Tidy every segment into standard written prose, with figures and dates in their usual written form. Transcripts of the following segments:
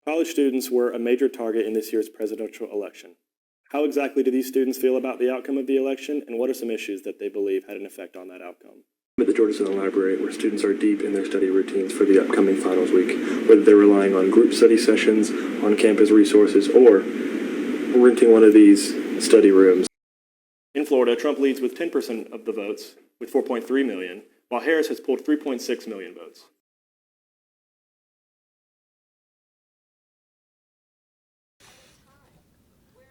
College students were a major target in this year's presidential election. How exactly do these students feel about the outcome of the election, and what are some issues that they believe had an effect on that outcome? At the Georgia Southern Library, where students are deep in their study routines for the upcoming finals week, whether they're relying on group study sessions, on-campus resources, or renting one of these study rooms. In Florida, Trump leads with 10% of the votes, with 4.3 million, while Harris has pulled 3.6 million votes.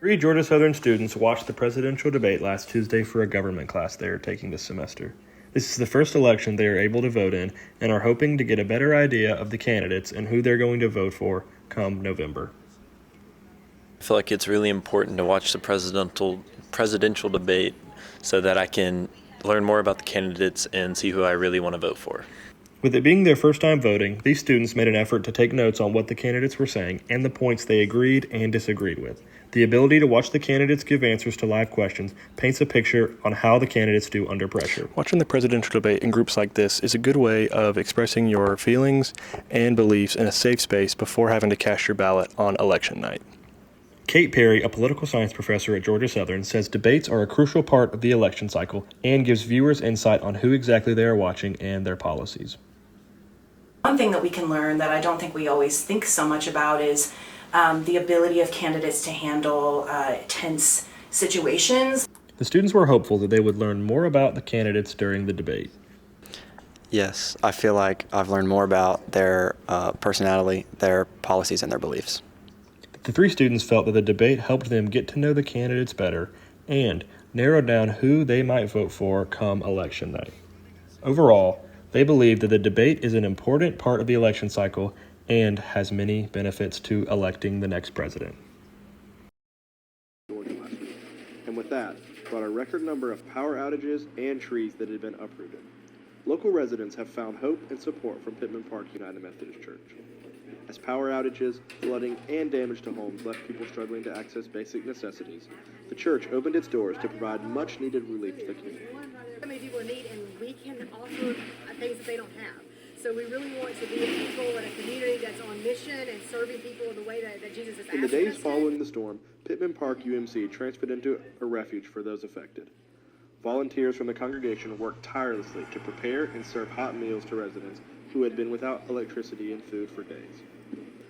Three Georgia Southern students watched the presidential debate last Tuesday for a government class they are taking this semester. This is the first election they are able to vote in and are hoping to get a better idea of the candidates and who they're going to vote for come November. I feel like it's really important to watch the presidential debate so that I can learn more about the candidates and see who I really want to vote for. With it being their first time voting, these students made an effort to take notes on what the candidates were saying and the points they agreed and disagreed with. The ability to watch the candidates give answers to live questions paints a picture on how the candidates do under pressure. Watching the presidential debate in groups like this is a good way of expressing your feelings and beliefs in a safe space before having to cast your ballot on election night. Kate Perry, a political science professor at Georgia Southern, says debates are a crucial part of the election cycle and gives viewers insight on who exactly they are watching and their policies. One thing that we can learn that I don't think we always think so much about is the ability of candidates to handle tense situations. The students were hopeful that they would learn more about the candidates during the debate. Yes, I feel like I've learned more about their personality, their policies, and their beliefs. The three students felt that the debate helped them get to know the candidates better and narrow down who they might vote for come election night. Overall, they believe that the debate is an important part of the election cycle and has many benefits to electing the next president. And with that, brought a record number of power outages and trees that had been uprooted. Local residents have found hope and support from Pittman Park United Methodist Church. As power outages, flooding, and damage to homes left people struggling to access basic necessities, the church opened its doors to provide much-needed relief to the community. So many people need, and we can offer things that they don't have. So we really want to be a people in a community that's on mission and serving people the way that Jesus is asking us to. In the days following the storm, Pittman Park UMC transferred into a refuge for those affected. Volunteers from the congregation worked tirelessly to prepare and serve hot meals to residents who had been without electricity and food for days.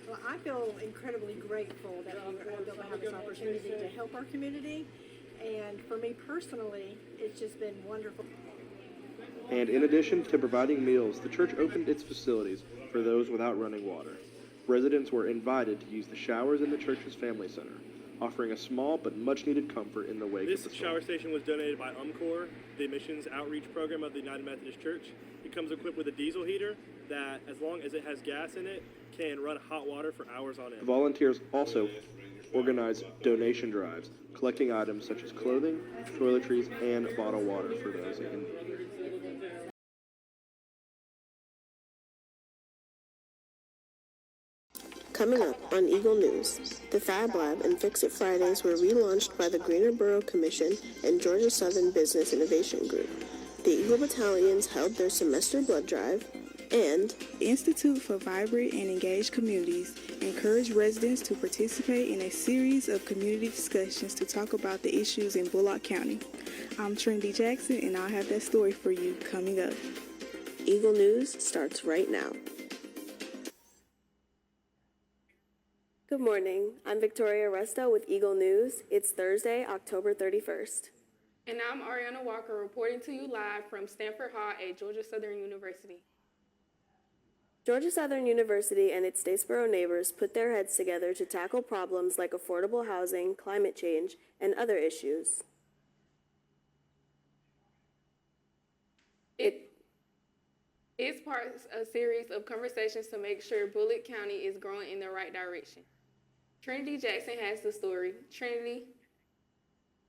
Well, I feel incredibly grateful that we were able to have this opportunity to help our community. And for me personally, it's just been wonderful. And in addition to providing meals, the church opened its facilities for those without running water. Residents were invited to use the showers in the church's family center, offering a small but much-needed comfort in the wake of the storm. This shower station was donated by UMCOR, the Missions Outreach Program of the United Methodist Church. It comes equipped with a diesel heater that, as long as it has gas in it, can run hot water for hours on end. Volunteers also organized donation drives, collecting items such as clothing, toiletries, and bottled water for those in need. Coming up on Eagle News, the Fab Lab and Fix It Fridays were relaunched by the Greener Borough Commission and Georgia Southern Business Innovation Group. The Eagle Battalions held their semester blood drive, and the Institute for Vibrant and Engaged Communities encouraged residents to participate in a series of community discussions to talk about the issues in Bullock County. I'm Trinity Jackson, and I'll have that story for you coming up. Eagle News starts right now. Good morning. I'm Victoria Resta with Eagle News. It's Thursday, October 31st. And I'm Ariana Walker reporting to you live from Stanford Hall at Georgia Southern University. Georgia Southern University and its Statesboro neighbors put their heads together to tackle problems like affordable housing, climate change, and other issues. It's part of a series of conversations to make sure Bullock County is growing in the right direction. Trinity Jackson has the story. Trinity.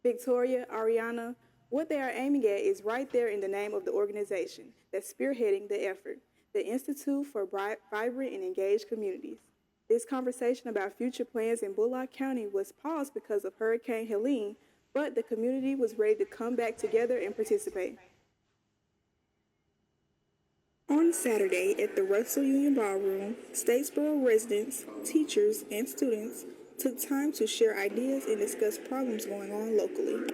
Victoria, Ariana, what they are aiming at is right there in the name of the organization that's spearheading the effort, the Institute for Vibrant and Engaged Communities. This conversation about future plans in Bullock County was paused because of Hurricane Helene, but the community was ready to come back together and participate. On On Saturday at the Russell Union Ballroom, Statesboro residents, teachers, and students took time to share ideas and discuss problems going on locally.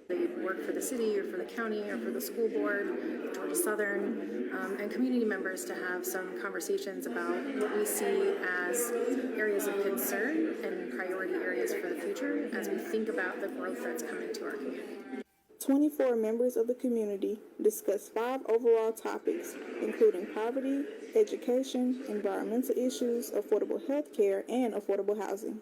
They work for the city or for the county or for the school board, Georgia Southern, and community members to have some conversations about what we see as areas of concern and priority areas for the future as we think about the growth that's coming to our community. 24 members of the community discussed 5 overall topics, including poverty, education, environmental issues, affordable health care, and affordable housing.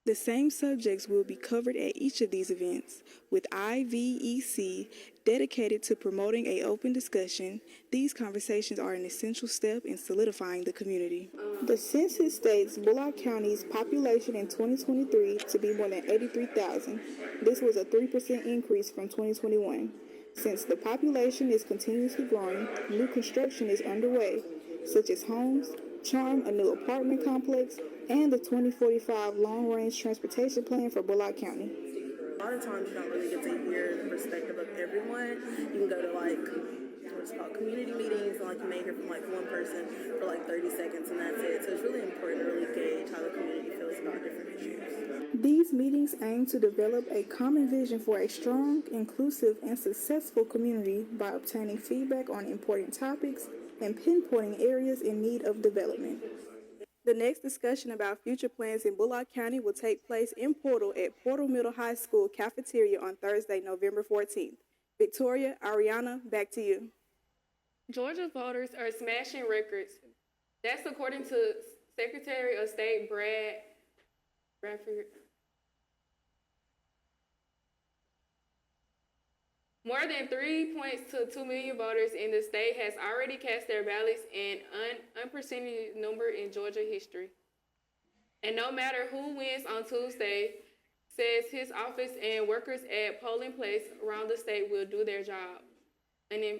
The same subjects will be covered at each of these events, with IVEC dedicated to promoting an open discussion. These conversations are an essential step in solidifying the community. The census states Bullock County's population in 2023 to be more than 83,000. This was a 3% increase from 2021. Since the population is continuously growing, new construction is underway, such as homes, Charm, a new apartment complex, and the 2045 long-range transportation plan for Bullock County. A lot of times you don't really get to hear the perspective of everyone. You can go to what's called community meetings, and you may hear from one person for 30 seconds, and that's it. So it's really important to really gauge how the community feels about different issues. These meetings aim to develop a common vision for a strong, inclusive, and successful community by obtaining feedback on important topics and pinpointing areas in need of development. The next discussion about future plans in Bullock County will take place in Portal at Portal Middle High School cafeteria on Thursday, November 14th. Victoria, Ariana, back to you. Georgia voters are smashing records. That's according to Secretary of State Bradford. More than 3.2 million voters in the state has already cast their ballots, an unprecedented number in Georgia history. And no matter who wins on Tuesday, says his office and workers at polling places around the state will do their job. And then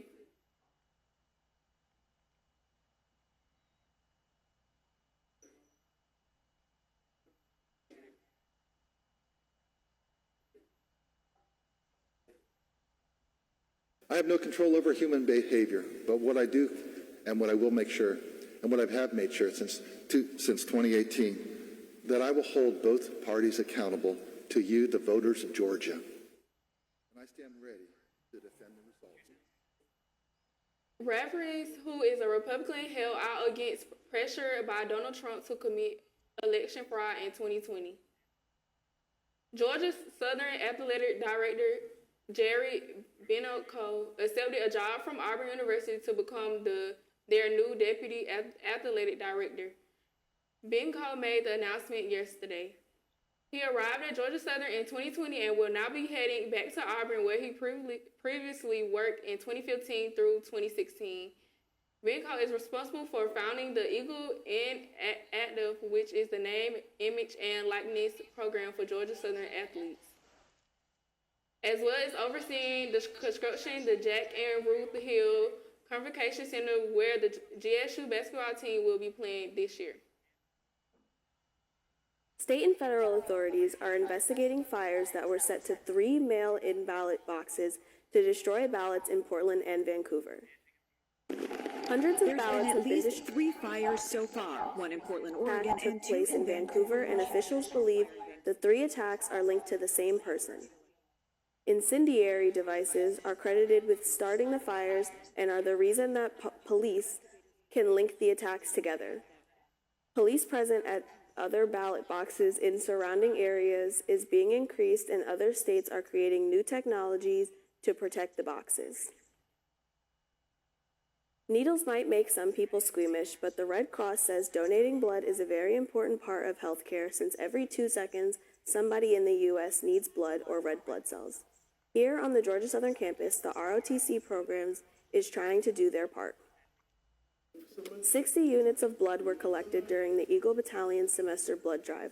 I have no control over human behavior, but what I do and what I will make sure, and what I have made sure since 2018, that I will hold both parties accountable to you, the voters of Georgia. And I stand ready to defend the results. Reverends, who is a Republican, held out against pressure by Donald Trump to commit election fraud in 2020. Georgia's Southern Athletic Director Jerry Binoco accepted a job from Auburn University to become their new deputy athletic director. Binoco made the announcement yesterday. He arrived at Georgia Southern in 2020 and will now be heading back to Auburn, where he previously worked in 2015 through 2016. Binoco is responsible for founding the Eagle and Active, which is the name, image, and likeness program for Georgia Southern athletes, as well as overseeing the construction, the Jack and Ruth Hill Convocation Center, where the GSU basketball team will be playing this year. State and federal authorities are investigating fires that were set to 3 mail-in ballot boxes to destroy ballots in Portland and Vancouver. Hundreds of ballots have been destroyed. 3 fires so far, one in Portland, Oregon, took place in Vancouver, and officials believe the 3 attacks are linked to the same person. Incendiary devices are credited with starting the fires and are the reason that police can link the attacks together. Police present at other ballot boxes in surrounding areas is being increased, and other states are creating new technologies to protect the boxes. Needles might make some people squeamish, but the Red Cross says donating blood is a very important part of healthcare, since every 2 seconds somebody in the U.S. needs blood or red blood cells. Here on the Georgia Southern campus, the ROTC programs is trying to do their part. 60 units of blood were collected during the Eagle Battalion's semester blood drive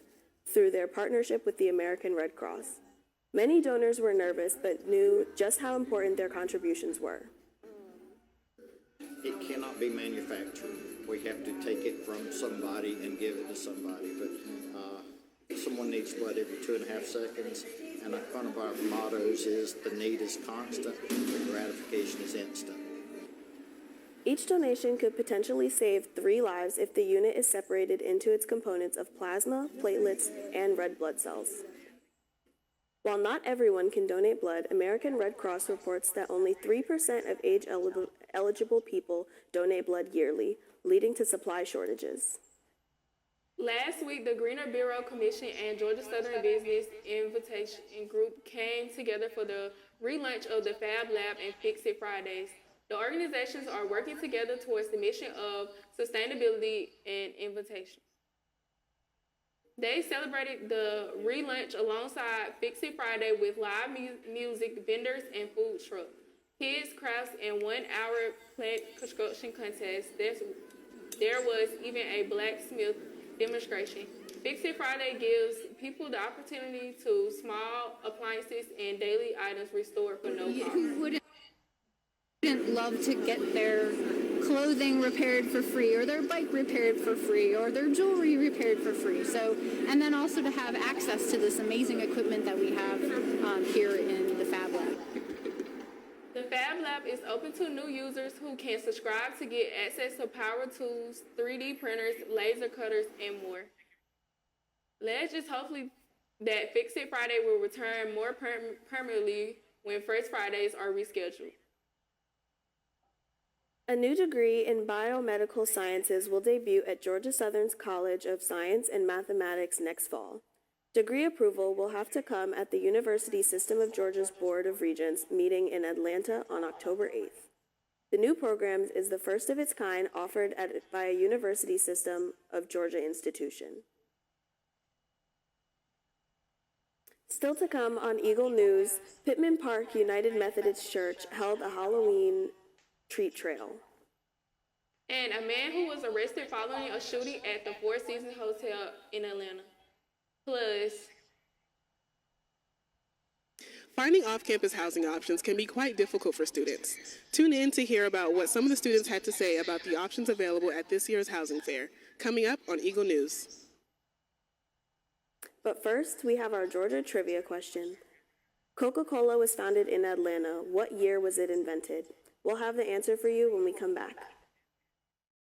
through their partnership with the American Red Cross. Many donors were nervous but knew just how important their contributions were. It cannot be manufactured. We have to take it from somebody and give it to somebody. But someone needs blood every 2.5 seconds, and one of our mottos is the need is constant, the gratification is instant. Each donation could potentially save 3 lives if the unit is separated into its components of plasma, platelets, and red blood cells. While not everyone can donate blood, American Red Cross reports that only 3% of age-eligible people donate blood yearly, leading to supply shortages. Last week, the Greener Bureau Commission and Georgia Southern Business Invitation Group came together for the relaunch of the Fab Lab and Fix It Fridays. The organizations are working together towards the mission of sustainability and invitation. They celebrated the relaunch alongside Fix It Friday with live music, vendors, and food trucks, kids, crafts, and 1-hour plant construction contest. There was even a blacksmith demonstration. Fix It Friday gives people the opportunity to small appliances and daily items restored for no cost. Who wouldn't love to get their clothing repaired for free, or their bike repaired for free, or their jewelry repaired for free? So, and then also to have access to this amazing equipment that we have here in the Fab Lab. The Fab Lab is open to new users who can subscribe to get access to power tools, 3D printers, laser cutters, and more. Let's just hopefully that Fix It Friday will return more permanently when First Fridays are rescheduled. A new degree in biomedical sciences will debut at Georgia Southern's College of Science and Mathematics next fall. Degree approval will have to come at the University System of Georgia's Board of Regents meeting in Atlanta on October 8th. The new program is the first of its kind offered by a University System of Georgia institution. Still to come on Eagle News, Pittman Park United Methodist Church held a Halloween treat trail. And a man who was arrested following a shooting at the Four Seasons Hotel in Atlanta. Plus, finding off-campus housing options can be quite difficult for students. Tune in to hear about what some of the students had to say about the options available at this year's housing fair, coming up on Eagle News. But first, we have our Georgia trivia question. Coca-Cola was founded in Atlanta. What year was it invented? We'll have the answer for you when we come back.